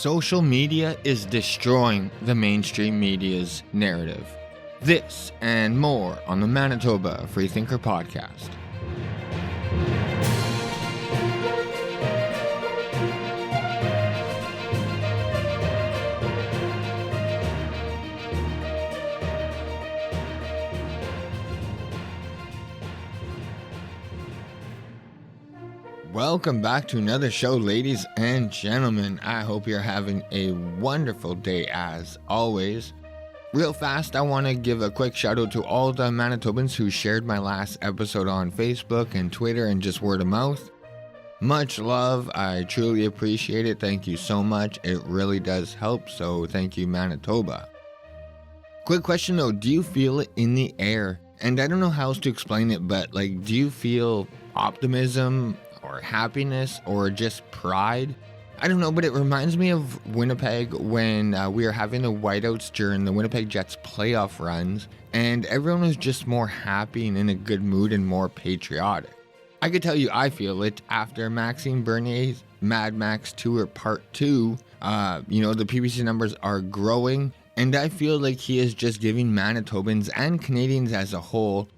Social media is destroying the mainstream media's narrative. This and more on the Manitoba Freethinker Podcast. Welcome back to another show, ladies and gentlemen. I hope you're having a wonderful day as always. Real fast, I want to give a quick shout out to all the Manitobans who shared my last episode on Facebook and Twitter and just word of mouth. Much love. I truly appreciate it. Thank you so much. It really does help. So thank you, Manitoba. Quick question though, do you feel it in the air? And I don't know how else to explain it, but do you feel optimism or happiness or just pride? I don't know, but it reminds me of Winnipeg when we were having the whiteouts during the Winnipeg Jets playoff runs, and everyone was just more happy and in a good mood and more patriotic. I could tell you I feel it after Maxime Bernier's Mad Max Tour Part 2. The PPC numbers are growing, and I feel like he is just giving Manitobans and Canadians as a whole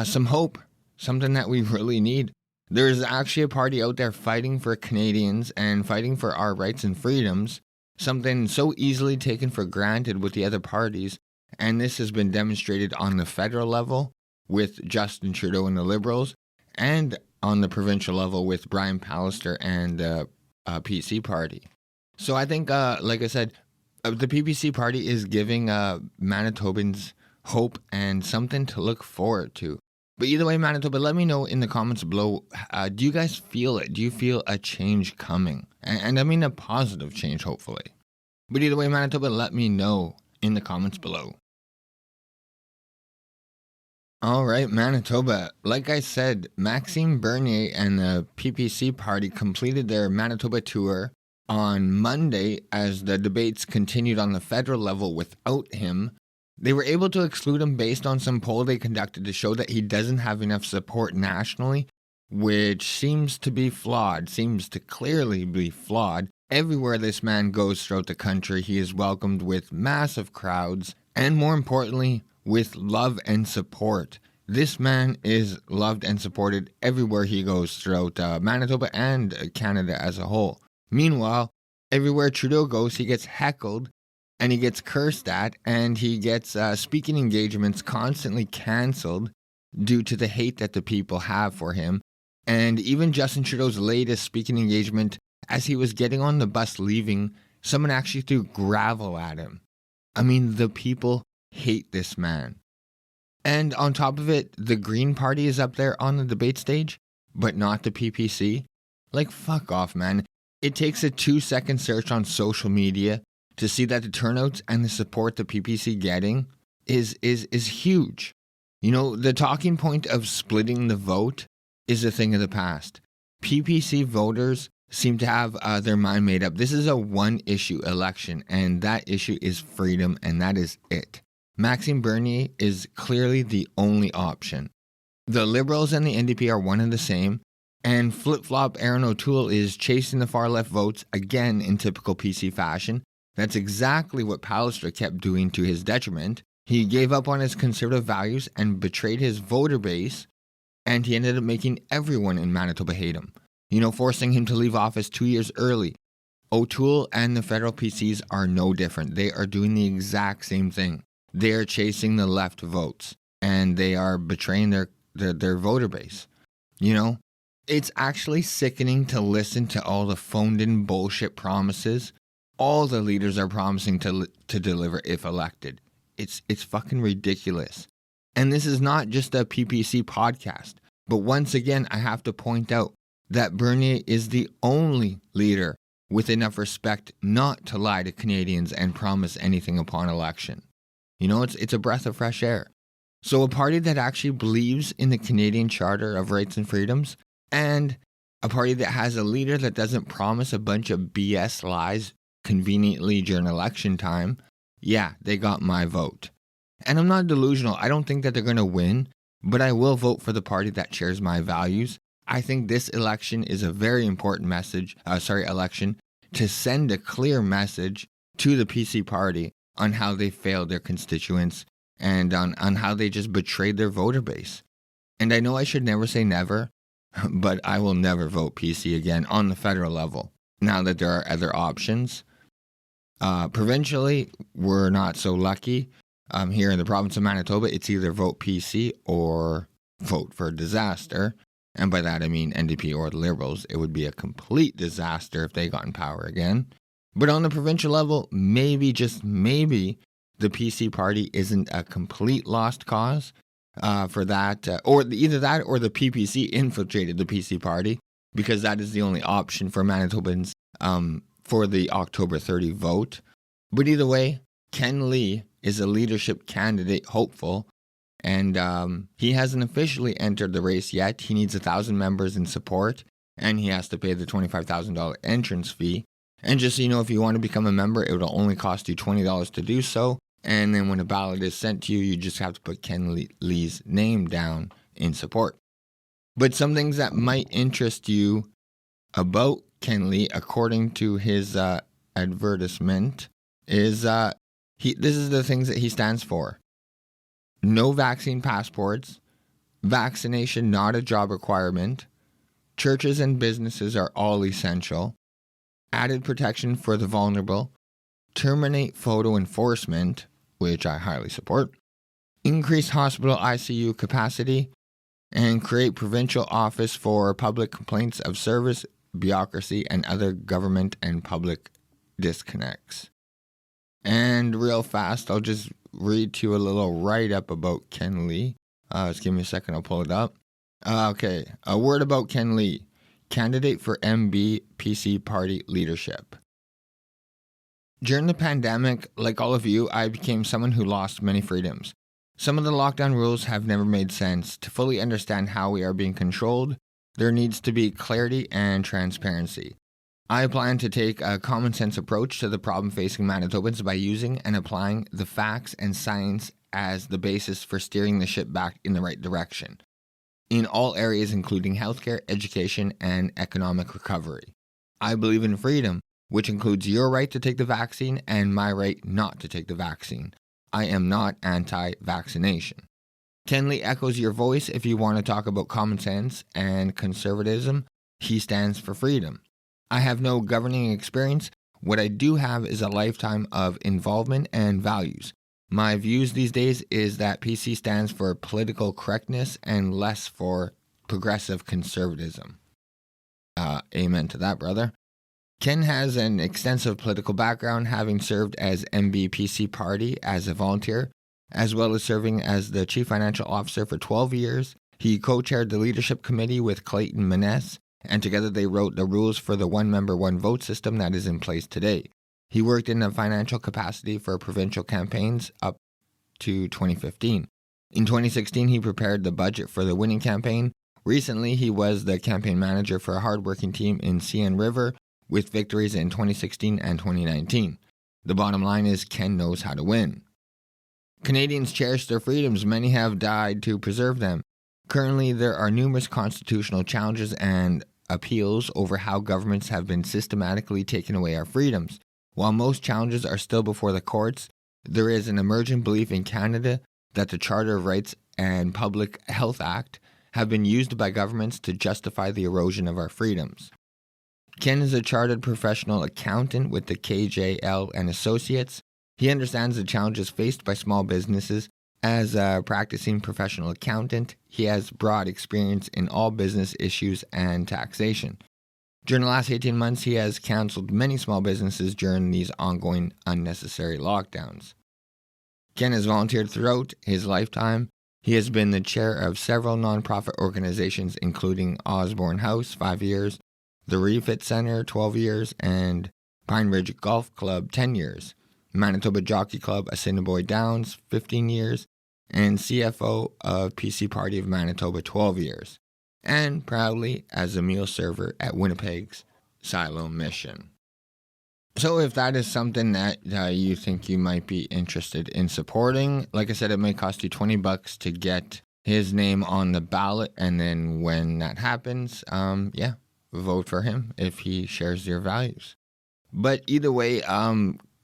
some hope, something that we really need. There's actually a party out there fighting for Canadians and fighting for our rights and freedoms, something so easily taken for granted with the other parties, and this has been demonstrated on the federal level with Justin Trudeau and the Liberals, and on the provincial level with Brian Pallister and the PC party. So I think, like I said, the PPC party is giving Manitobans hope and something to look forward to. But either way, Manitoba, let me know in the comments below, do you guys feel it? Do you feel a change coming? And I mean a positive change, hopefully. But either way, Manitoba, let me know in the comments below. All right, Manitoba, like I said, Maxime Bernier and the PPC party completed their Manitoba tour on Monday as the debates continued on the federal level without him. They were able to exclude him based on some poll they conducted to show that he doesn't have enough support nationally, which seems to be flawed, seems to clearly be flawed. Everywhere this man goes throughout the country, he is welcomed with massive crowds, and more importantly, with love and support. This man is loved and supported everywhere he goes throughout Manitoba and Canada as a whole. Meanwhile, everywhere Trudeau goes, he gets heckled, and he gets cursed at, and he gets speaking engagements constantly cancelled due to the hate that the people have for him. And even Justin Trudeau's latest speaking engagement, as he was getting on the bus leaving, someone actually threw gravel at him. I mean, the people hate this man. And on top of it, the Green Party is up there on the debate stage, but not the PPC. Fuck off, man. It takes a 2-second search on social media to see that the turnouts and the support the PPC getting is huge. You know, the talking point of splitting the vote is a thing of the past. PPC voters seem to have their mind made up. This is a one-issue election, and that issue is freedom, and that is it. Maxime Bernier is clearly the only option. The Liberals and the NDP are one and the same, and flip-flop Aaron O'Toole is chasing the far-left votes again in typical PC fashion. That's exactly what Pallister kept doing to his detriment. He gave up on his conservative values and betrayed his voter base, and he ended up making everyone in Manitoba hate him, forcing him to leave office 2 years early. O'Toole and the federal PCs are no different. They are doing the exact same thing. They are chasing the left votes, and they are betraying their voter base. It's actually sickening to listen to all the phoned-in bullshit promises all the leaders are promising to deliver if elected. It's fucking ridiculous. And this is not just a PPC podcast, but once again, I have to point out that Bernier is the only leader with enough respect not to lie to Canadians and promise anything upon election. It's a breath of fresh air. So a party that actually believes in the Canadian Charter of Rights and Freedoms, and a party that has a leader that doesn't promise a bunch of BS lies conveniently during election time, yeah, they got my vote. And I'm not delusional. I don't think that they're going to win, but I will vote for the party that shares my values. I think this election is a very important election. to send a clear message to the PC party on how they failed their constituents and on how they just betrayed their voter base. And I know I should never say never, but I will never vote PC again on the federal level now that there are other options. Provincially, we're not so lucky. Here in the province of Manitoba, it's either vote PC or vote for disaster. And by that I mean NDP or the Liberals. It would be a complete disaster if they got in power again. But on the provincial level, maybe, just maybe, the PC party isn't a complete lost cause for that. Or either that or the PPC infiltrated the PC party, because that is the only option for Manitobans for the October 30 vote. But either way, Ken Lee is a leadership candidate hopeful, and he hasn't officially entered the race yet. He needs 1,000 members in support, and he has to pay the $25,000 entrance fee. And just so you know, if you want to become a member, it will only cost you $20 to do so. And then when a ballot is sent to you, you just have to put Ken Lee's name down in support. But some things that might interest you about Ken Lee, according to his advertisement, is this is the things that he stands for. No vaccine passports, vaccination not a job requirement, churches and businesses are all essential, added protection for the vulnerable, terminate photo enforcement, which I highly support, increase hospital ICU capacity, and create provincial office for public complaints of service, bureaucracy, and other government and public disconnects. And real fast, I'll just read to you a little write-up about Ken Lee. Just give me a second, I'll pull it up. Okay, a word about Ken Lee, candidate for MB PC party leadership. During the pandemic, like all of you, I became someone who lost many freedoms. Some of the lockdown rules have never made sense. To fully understand how we are being controlled, there needs to be clarity and transparency. I plan to take a common sense approach to the problem facing Manitobans by using and applying the facts and science as the basis for steering the ship back in the right direction, in all areas including healthcare, education, and economic recovery. I believe in freedom, which includes your right to take the vaccine and my right not to take the vaccine. I am not anti-vaccination. Ken Lee echoes your voice if you want to talk about common sense and conservatism. He stands for freedom. I have no governing experience. What I do have is a lifetime of involvement and values. My views these days is that PC stands for political correctness and less for progressive conservatism. Amen to that, brother. Ken has an extensive political background, having served as MBPC party as a volunteer, as well as serving as the chief financial officer for 12 years. He co-chaired the leadership committee with Clayton Maness, and together they wrote the rules for the one-member, one-vote system that is in place today. He worked in a financial capacity for provincial campaigns up to 2015. In 2016, he prepared the budget for the winning campaign. Recently, he was the campaign manager for a hardworking team in CN River, with victories in 2016 and 2019. The bottom line is Ken knows how to win. Canadians cherish their freedoms. Many have died to preserve them. Currently, there are numerous constitutional challenges and appeals over how governments have been systematically taking away our freedoms. While most challenges are still before the courts, there is an emergent belief in Canada that the Charter of Rights and Public Health Act have been used by governments to justify the erosion of our freedoms. Ken is a chartered professional accountant with the KJL and Associates. He understands the challenges faced by small businesses. As a practicing professional accountant, he has broad experience in all business issues and taxation. During the last 18 months, he has counseled many small businesses during these ongoing unnecessary lockdowns. Ken has volunteered throughout his lifetime. He has been the chair of several nonprofit organizations, including Osborne House, 5 years, the Refit Center, 12 years, and Pine Ridge Golf Club, 10 years, Manitoba Jockey Club, Assiniboine Downs, 15 years, and CFO of PC Party of Manitoba, 12 years, and proudly as a meal server at Winnipeg's Silo Mission. So if that is something that you think you might be interested in supporting, like I said, it may cost you $20 to get his name on the ballot, and then when that happens, vote for him if he shares your values. But either way,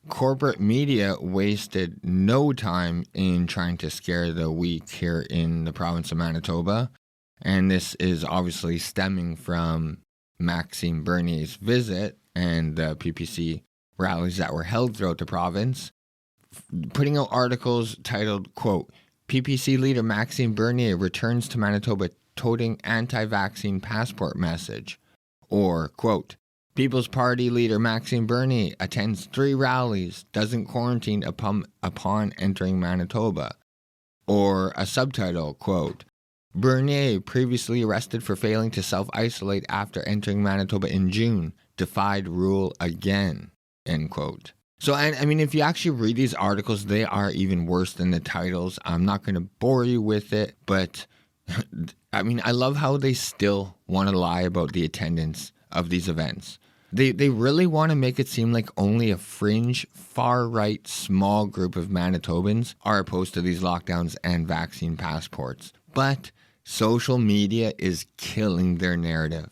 corporate media wasted no time in trying to scare the weak here in the province of Manitoba. And this is obviously stemming from Maxime Bernier's visit and the PPC rallies that were held throughout the province, putting out articles titled, quote, PPC leader Maxime Bernier returns to Manitoba toting anti-vaccine passport message, or, quote, People's Party leader Maxime Bernier attends 3 rallies, doesn't quarantine upon entering Manitoba, or a subtitle, quote, Bernier, previously arrested for failing to self-isolate after entering Manitoba in June, defied rule again, end quote. So, I mean, if you actually read these articles, they are even worse than the titles. I'm not going to bore you with it, but I mean, I love how they still want to lie about the attendance of these events. They really want to make it seem like only a fringe, far-right, small group of Manitobans are opposed to these lockdowns and vaccine passports. But social media is killing their narrative.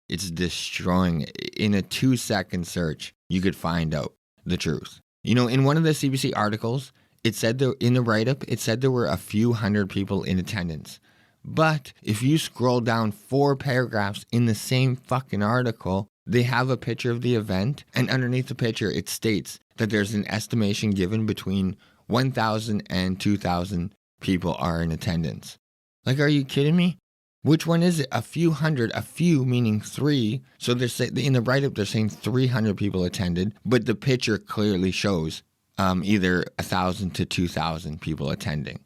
It's destroying it. In a 2-second search, you could find out the truth. You know, in one of the CBC articles, it said in the write-up, it said there were a few hundred people in attendance. But if you scroll down 4 paragraphs in the same fucking article, they have a picture of the event, and underneath the picture, it states that there's an estimation given between 1,000 and 2,000 people are in attendance. Like, are you kidding me? Which one is it? A few hundred, a few meaning 3. So in the write-up, they're saying 300 people attended, but the picture clearly shows either 1,000 to 2,000 people attending.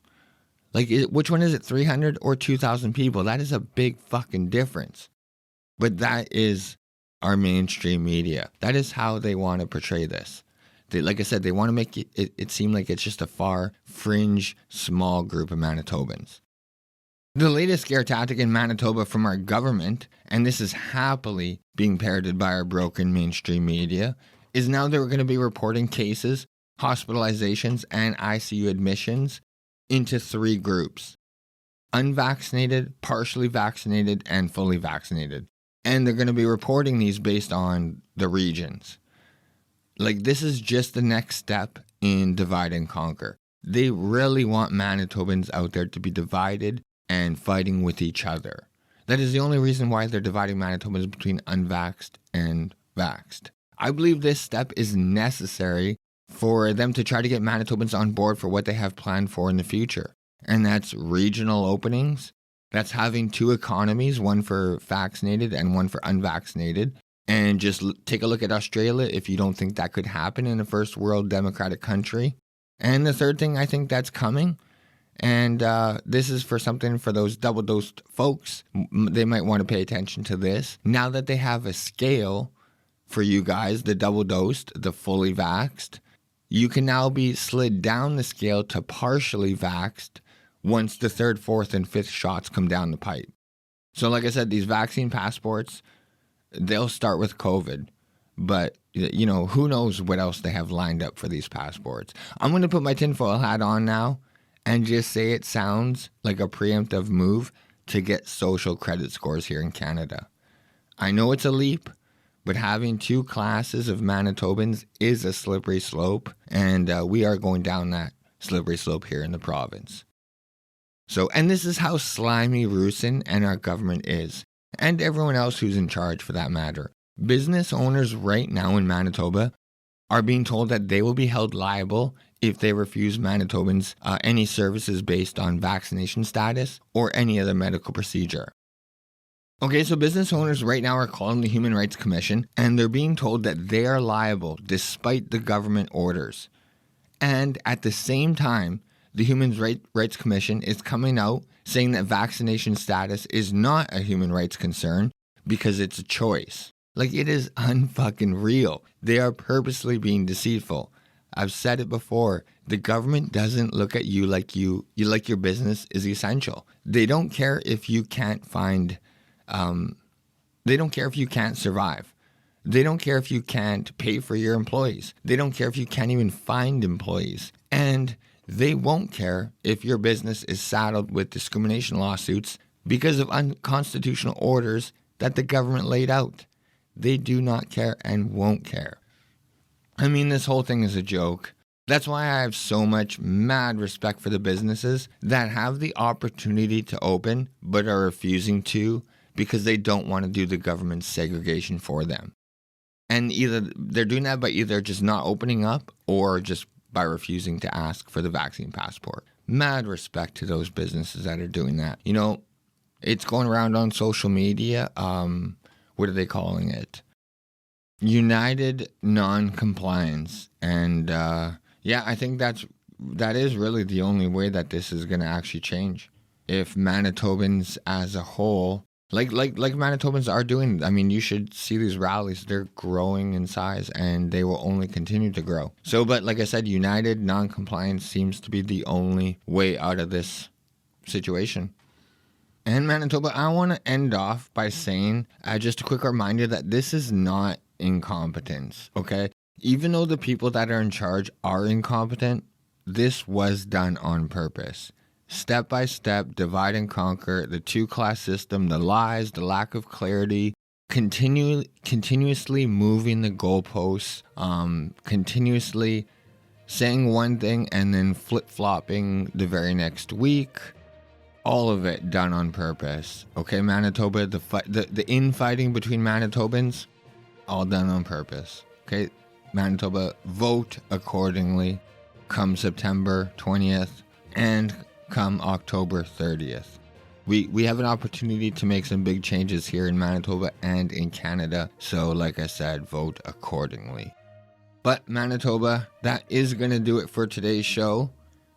Like, which one is it, 300 or 2,000 people? That is a big fucking difference. But that is our mainstream media. That is how they want to portray this. Like I said, they want to make it seem like it's just a far, fringe, small group of Manitobans. The latest scare tactic in Manitoba from our government, and this is happily being parroted by our broken mainstream media, is now that we're going to be reporting cases, hospitalizations, and ICU admissions into 3 groups: unvaccinated, partially vaccinated, and fully vaccinated. And they're going to be reporting these based on the regions. Like, this is just the next step in divide and conquer. They really want Manitobans out there to be divided and fighting with each other. That is the only reason why they're dividing Manitobans between unvaxxed and vaxxed. I believe this step is necessary for them to try to get Manitobans on board for what they have planned for in the future. And that's regional openings. That's having 2 economies, one for vaccinated and one for unvaccinated. And just take a look at Australia if you don't think that could happen in a first world democratic country. And the third thing I think that's coming, and this is for something for those double-dosed folks, they might want to pay attention to this. Now that they have a scale for you guys, the double-dosed, the fully vaxxed, you can now be slid down the scale to partially vaxxed once the 3rd, 4th, and 5th shots come down the pipe. So like I said, these vaccine passports, they'll start with COVID. But, you know, who knows what else they have lined up for these passports. I'm going to put my tinfoil hat on now and just say it sounds like a preemptive move to get social credit scores here in Canada. I know it's a leap, but having 2 classes of Manitobans is a slippery slope, and we are going down that slippery slope here in the province. So, and this is how slimy Roussin and our government is, and everyone else who's in charge for that matter. Business owners right now in Manitoba are being told that they will be held liable if they refuse Manitobans any services based on vaccination status or any other medical procedure. Okay, so business owners right now are calling the Human Rights Commission, and they're being told that they are liable despite the government orders. And at the same time, the Human Rights Commission is coming out saying that vaccination status is not a human rights concern because it's a choice. Like, it is unfucking real. They are purposely being deceitful. I've said it before. The government doesn't look at you like you like your business is essential. They don't care if you can't find, they don't care if you can't survive. They don't care if you can't pay for your employees. They don't care if you can't even find employees. And they won't care if your business is saddled with discrimination lawsuits because of unconstitutional orders that the government laid out. They do not care and won't care. I mean, this whole thing is a joke. That's why I have so much mad respect for the businesses that have the opportunity to open but are refusing to because they don't want to do the government segregation for them. And either they're doing that by either just not opening up or just by refusing to ask for the vaccine passport. Mad respect to those businesses that are doing that. You know, it's going around on social media. What are they calling it? United non-compliance. And yeah, I think that is really the only way that this is going to actually change. If Manitobans as a whole, like Manitobans are doing, I mean, you should see these rallies. They're growing in size and they will only continue to grow. So, but like I said, united non-compliance seems to be the only way out of this situation. And Manitoba, I want to end off by saying just a quick reminder that this is not incompetence, okay? Even though the people that are in charge are incompetent, this was done on purpose. Step by step, divide and conquer, the two-class system, the lies, the lack of clarity, continuously moving the goalposts, continuously saying one thing and then flip-flopping the very next week. All of it done on purpose. Okay, Manitoba, the infighting between Manitobans, all done on purpose. Okay, Manitoba, vote accordingly come September 20th and come October 30th. We have an opportunity to make some big changes here in Manitoba and in Canada. So like I said, vote accordingly. But Manitoba, that is going to do it for today's show.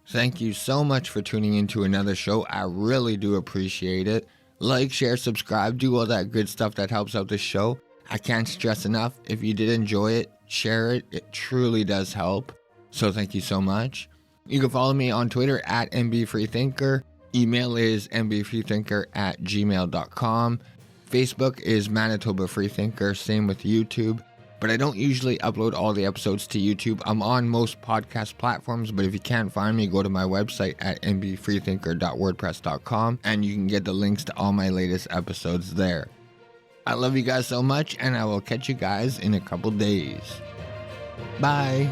Thank you so much for tuning into another show. I really do appreciate it. Like, share, subscribe, do all that good stuff that helps out the show. I can't stress enough. If you did enjoy it, share it. It truly does help. So thank you so much. You can follow me on Twitter at mbfreethinker. Email is mbfreethinker@gmail.com. Facebook is Manitoba Freethinker. Same with YouTube. But I don't usually upload all the episodes to YouTube. I'm on most podcast platforms, but if you can't find me, go to my website at mbfreethinker.wordpress.com and you can get the links to all my latest episodes there. I love you guys so much, and I will catch you guys in a couple days. Bye.